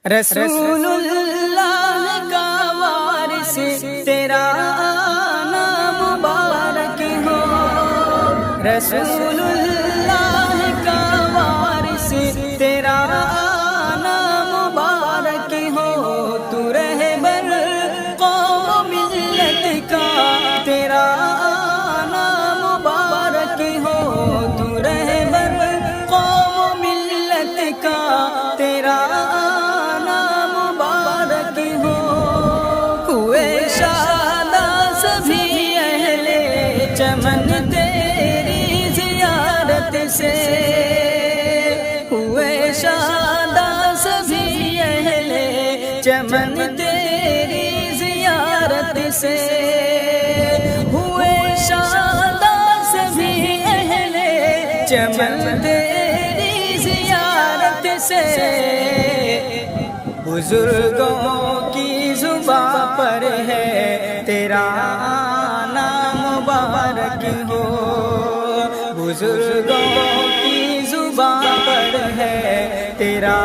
رسول اللہ کا وارث تیرا نام مبارک ہو، رسول اللہ کا وارث تیرا نام مبارک ہو، تو رہبر قوم ملت کا تیرا نام مبارک ہو، تو رہبر قوم ملت کا تیرا چمن تیری زیارت سے ہوئے شاداں سبھی اہل چمن تیری زیارت سے، ہوئے شاداں سبھی اہل چمن تیری زیارت سے، بزرگوں کی زباں پر ہے تیرا مبارک ہو، بزرگوں کی زبان پر ہے تیرا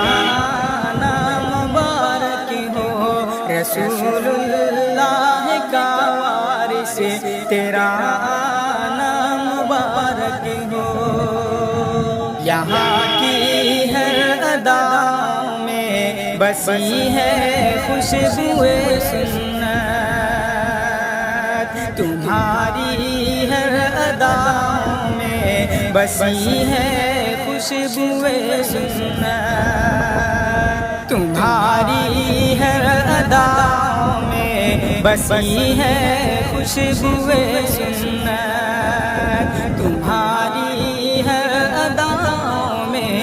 نام مبارک ہو، رسول اللہ کا وارث تیرا نام مبارک ہو، یہاں کی ہر ادا میں بسی ہے خوشبوئے سنت، تمہاری ہر ادا میں بسی ہے خوشبوئے سنت، تمہاری ہر ادا میں بسی ہے خوشبوئے سنت، تمہاری ہر ادا میں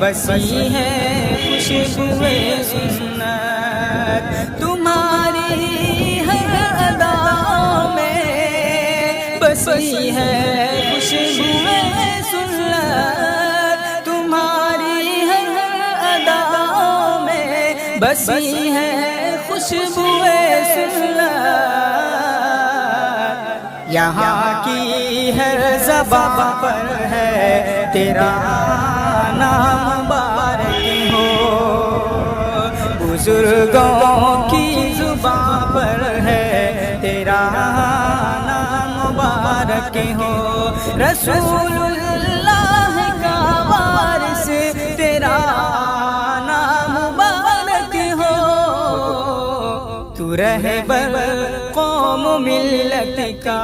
بسی ہے خوشبوئے سنت، تمہاری ہر ادا بسی ہے خوشبوئے سنت، تمہاری ہر ادا میں بسی ہے خوشبوئے سنت، یہاں کی ہر زبان پر ہے تیرا نام مبارک ہو، بزرگوں کی زبان پر ہے تیرا مبارک ہو، رسول اللہ کا وارث تیرا نام مبارک ہو، تو رہبر قوم ملت کا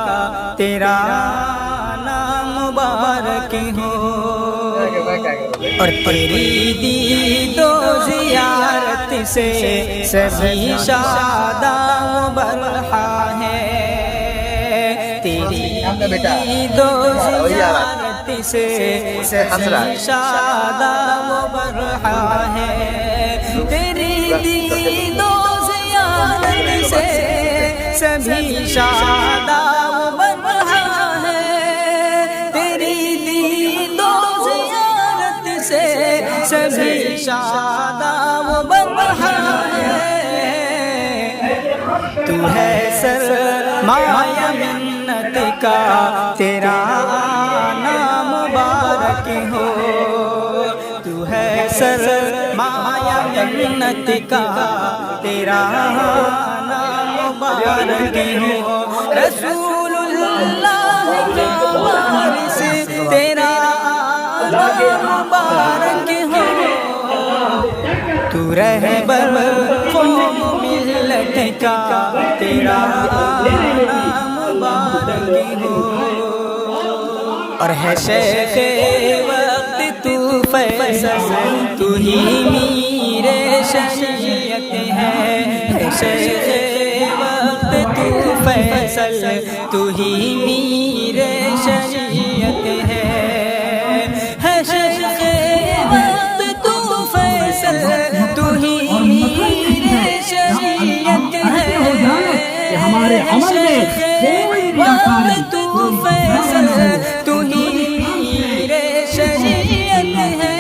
تیرا نام مبارک ہو، اور تیری دید و زیارت سے سبھی شاداں برہا ہے، تیری دید و زیارت سے سبھی شاداں برہا ہے، تیری دید و زیارت سے سبھی شاداں برہا ہے، تیری دید و زیارت سے سبھی شاداں برہا ہے، تو ہے سرمایہ منت کا تیرا نام مبارک ہو، تو ہے سرمایہ منت کا تیرا نام مبارک ہو، رسول اللہ کا وارث تیرا نام مبارک ہو، تو رہبر قوم ملت کا تیرا نام مبارک ہو، اور ہے شیخ وقت تو فیصل، تو ہی میر شریعت ہے شیخ وقت تو فیصل، تو ہی میر شریعت ہے شیخ وقت تو فیصل، تو ہی میر شریعت ہے، ہمارے عمل میں کوئی بھی وقت تو فیصل، تو ہی میر شریعت ہے،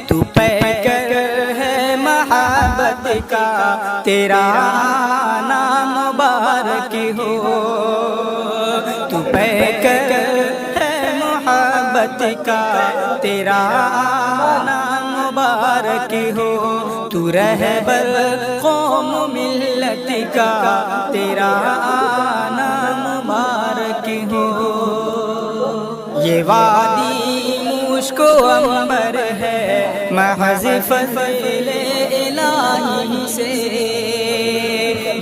تو پیکر ہے محبت کا تیرا نام مبارک ہو، تو پیکر ہے محبت کا تیرا نام مبارک ہو، رہبر قوم ملت کا تیرا آنا مبارک ہو۔ یہ وادی مشک و عنبر ہے محض فضل الہی سے،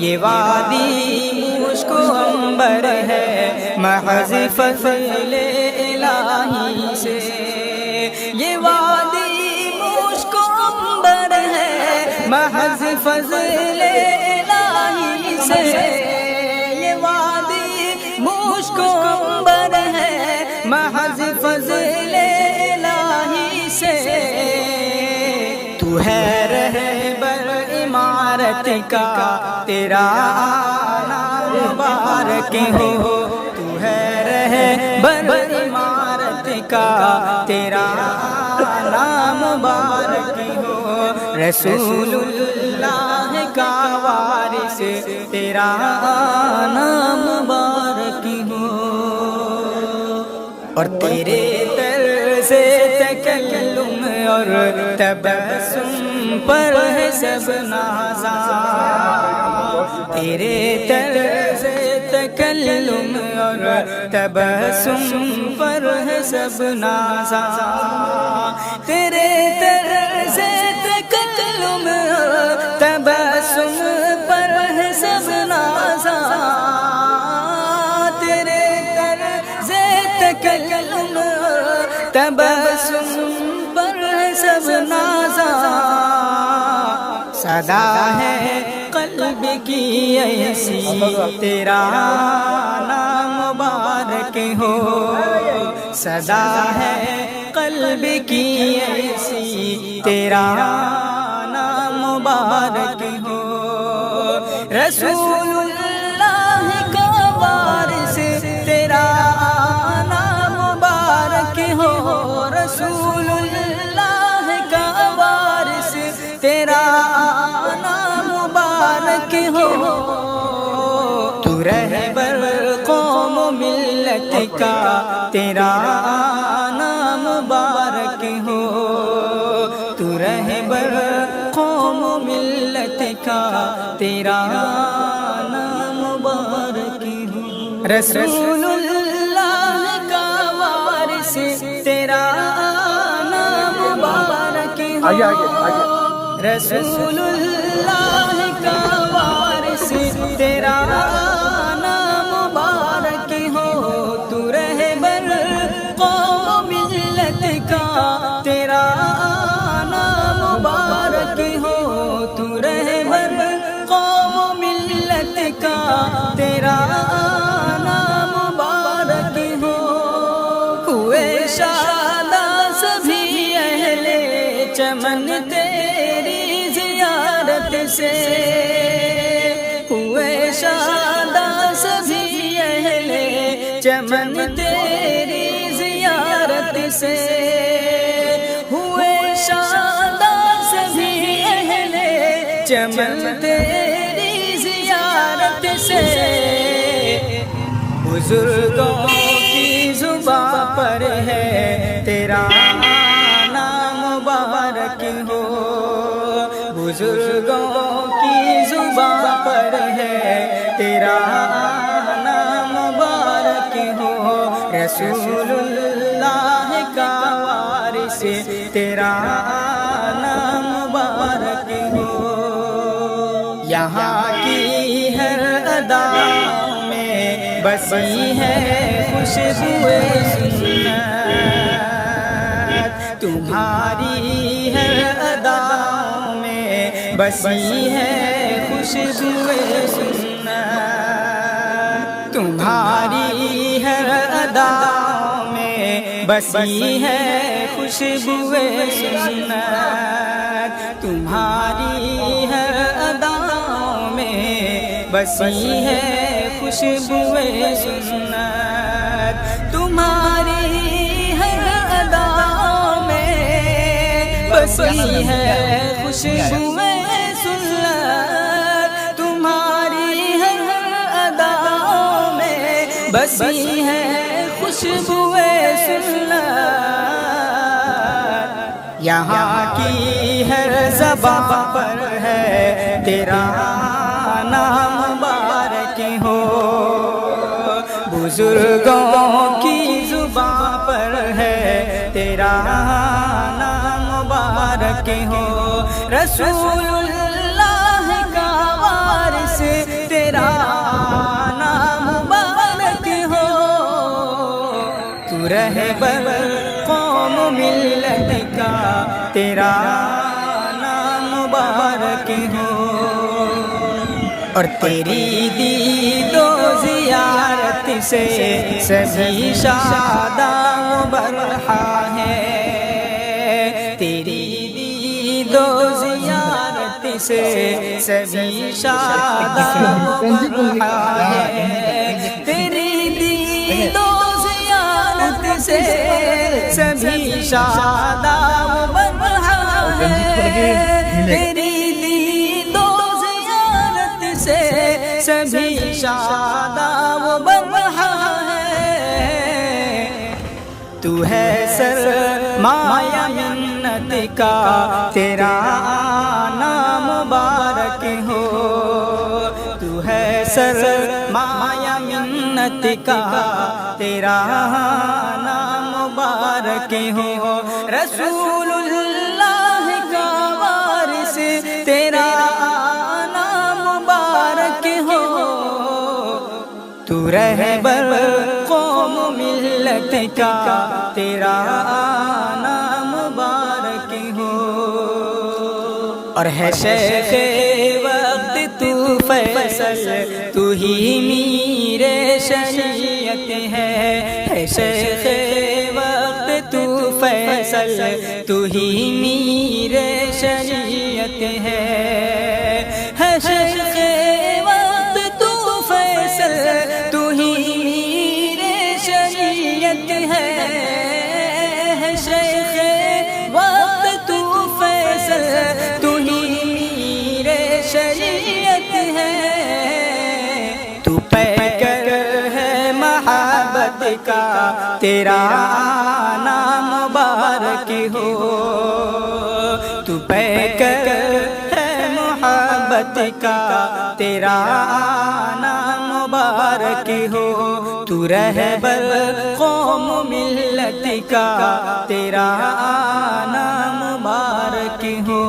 یہ وادی مشک و عنبر ہے محض فضل الہی سے، یہ وادی مشک و عنبر ہے محض فضل الہی سے، یہ وادی مشک و عنبر ہے محض فضل الہی سے۔ تو ہے رہبر عمارت کا تیرا آنا مبارک ہو، تو ہے رہبر عمارت کا تیرا آنا مبارک ہو۔ رسول اللہ کا وارث تیرا آنا مبارک ہو، اور تیرے طرز تکلم اور تبسم پر ہے سب نازاں، تیرے طرز تکلم اور تبسم پر ہے سب نازاں، تیرے طرز تکلم اور تبسم پر ہے سب نازاں، تیرے طرز تکلم تبسم پر ہے سب نازاں، صدا ہے قلب کی ایسی تیرا نام مبارک ہو، صدا ہے قلب کی ایسی تیرا نام مبارک ہو۔ رسول اللہ کا وارث تیرا نام مبارک ہو، رسول اللہ کا وارث تیرا نام مبارک ہو، تو رہبر قوم ملت کا تیرا نام مبارک ہو، تو رہبر قوم ملت کا تیرا نام مبارک ہو۔ رسول اللہ کا وارث تیرا نام مبارک ہو، رسول اللہ کا وارث تیرا نام مبارک ہو، تو رہبر قوم ملت کا تیرا نام مبارک ہو، تو رہبر قوم ملت کا تیرا نام مبارک ہو۔ ہوئے شادہ سبھی اہل چمن تیری زیارت سے، ہوئے شادہ سبھی اہل چمن تیری زیارت سے، ہوئے شادہ سبھی اہل چمن تیری زیارت سے، بزرگوں کی زباں پر ہے تیرا نام مبارک ہو، بزرگوں کی زباں پر ہے تیرا نام مبارک ہو، رسول اللہ کا وارث تیرا نام مبارک ہو۔ یہاں کی ہر ادا میں بسی ہے خوشبوئے سنت، تمہاری ہر ادا میں بسی ہے خوشبوئے سنت، تمہاری ہر ادا میں بسی ہے خوشبوئے سنت، تمہاری ہر ادا میں بسی ہے خوشبوئے سنت، تمہاری ہر ادا میں بسی ہے خوشبوئے سنت، تمہاری ہر ادا میں بسی ہے خوشبوئے سنت۔ یہاں کی ہر زبان پر ہے تیرا نام مبارک ہو، بزرگوں کی زبان پر ہے تیرا نام مبارک ہو، رسول اللہ کا وارث تیرا نام مبارک ہو، تو رہبر قوم ملت کا تیرا نام مبارک ہو، اور تیری دید و زیارت سے سبھی شاداں و برہا ہے، تیری دید و زیارت سے سبھی شاداں و برہا ہے، تیری دید و زیارت سے سبھی شاداں و برہا ہے، تیری دید و زیارت سے سبھی شاداں و برہا ہے، تو ہے سرمایہ منت کا تیرا نام مبارک ہو، تو ہے سرمایہ منت کا تیرا نام مبارک ہو، رسول اللہ کا وارث تیرا نام مبارک ہو، تو رہبر قوم ملت کا تیرا نام مبارک ہو، اور ہے شیخ وقت تو فیصل، تو ہی میر شریعت ہے شیخ وقت تو فیصل، تو ہی میر شریعت ہے شیخ وقت تو فیصل، تو ہی میر شریعت ہے شیخ وقت تو فیصل، تو ہی میر شریعت ہے، تو پیکر ہے محبت کا تیرا نام مبارک ہو، تو پیکر ہے محبت کا تیرا نام مبارک ہو، تو رہبر قوم ملت کا تیرا نام مبارک ہو۔